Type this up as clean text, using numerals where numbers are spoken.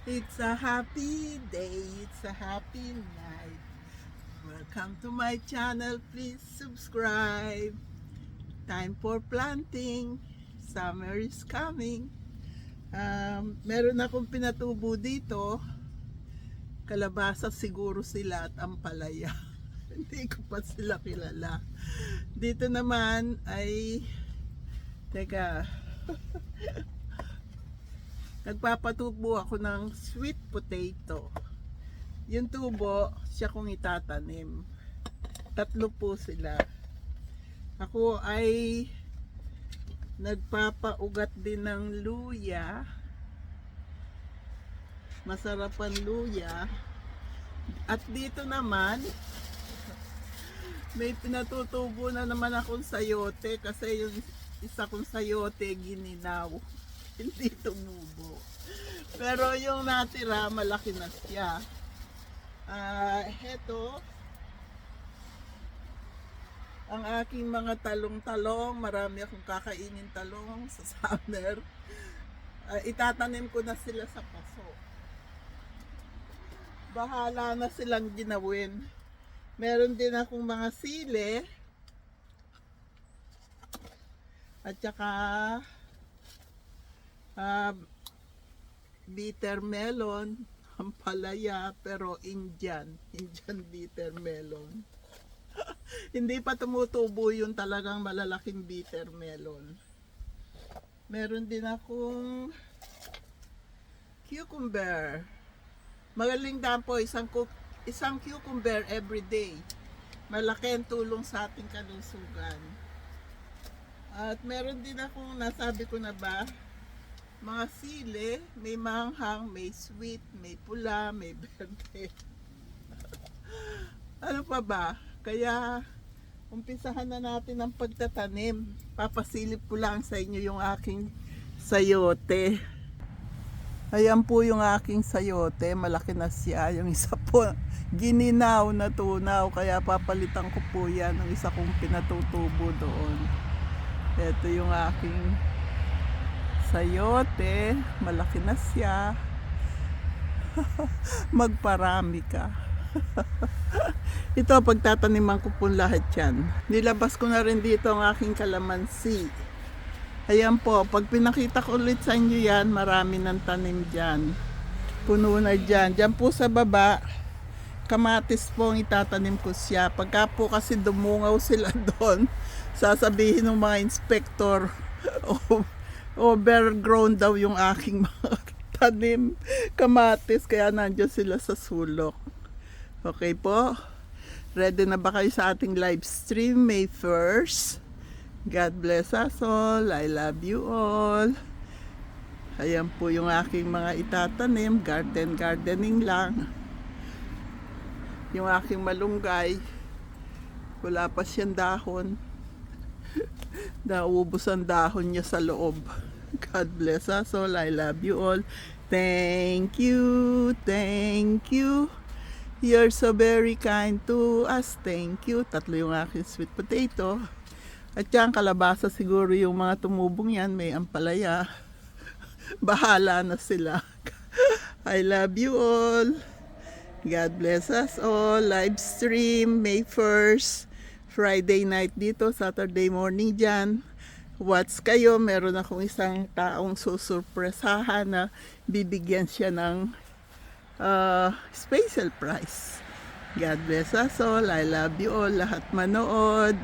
It's a happy day, it's a happy night. Welcome to my channel, please subscribe. Time for planting. Summer is coming. Meron akong pinatubo dito. Kalabasa siguro sila at ampalaya. Hindi ko pa sila kilala. Dito naman ay, teka, nagpapatubo ako ng sweet potato. Yung tubo, siya kong itatanim. Tatlo po sila. Ako ay nagpapaugat din ng luya. Masarap ang luya. At dito naman, may pinatutubo na naman akong sayote kasi yung isa kong sayote gininaw. Hindi tumubo. Pero yung natira, malaki na siya. Heto, ang aking mga talong-talong. Marami akong kakainin talong sa summer. Itatanim ko na sila sa paso. Bahala na silang ginawin. Meron din akong mga sili. At saka bitter melon, ampalaya, pero Indian bitter melon. Hindi pa tumutubo yung talagang malalaking bitter melon. Meron din akong cucumber. Magaling din po isang cucumber every day. Malaki ang tulong sa ating kalusugan. At meron din akong, nasabi ko na ba, mga sili, may manghang, may sweet, may pula, may berde. Ano pa ba? Kaya, umpisahan na natin ang pagtatanim. Papasilip ko lang sa inyo yung aking sayote. Ayan po yung aking sayote. Malaki na siya. Yung isa po, gininaw na tunaw. Kaya papalitan ko po yan ng isa kong pinatutubo doon. Ito yung aking sayote, malaki na siya. Magparami ka. Ito, pagtataniman ko po lahat yan. Nilabas ko na rin dito ang aking kalamansi. Ayan po, pag pinakita ko ulit sa inyo yan, marami ng tanim dyan. Puno na dyan. Dyan po sa baba, kamatis po ang itatanim ko siya. Pagka po kasi dumungaw sila doon, sasabihin ng mga inspector, overgrown daw yung aking mga tanim, kamatis, kaya nandiyan sila sa sulok. Okay po? Ready na ba kayo sa ating live stream May 1st? God bless us all. I love you all. Ayan po yung aking mga itatanim. Gardening lang. Yung aking malunggay, wala pa siyang dahon. Naubos ang dahon niya sa loob. God bless us all. I love you all. Thank you. Thank you. You're so very kind to us. Thank you. Tatlo yung aking sweet potato. At yan, kalabasa siguro yung mga tumubong yan. May ampalaya. Bahala na sila. I love you all. God bless us all. Live stream May 1st. Friday night dito, Saturday morning dyan. Watch kayo, meron akong isang taong susurpresahan na bibigyan siya ng special prize. God bless us all. I love you all. Lahat manood.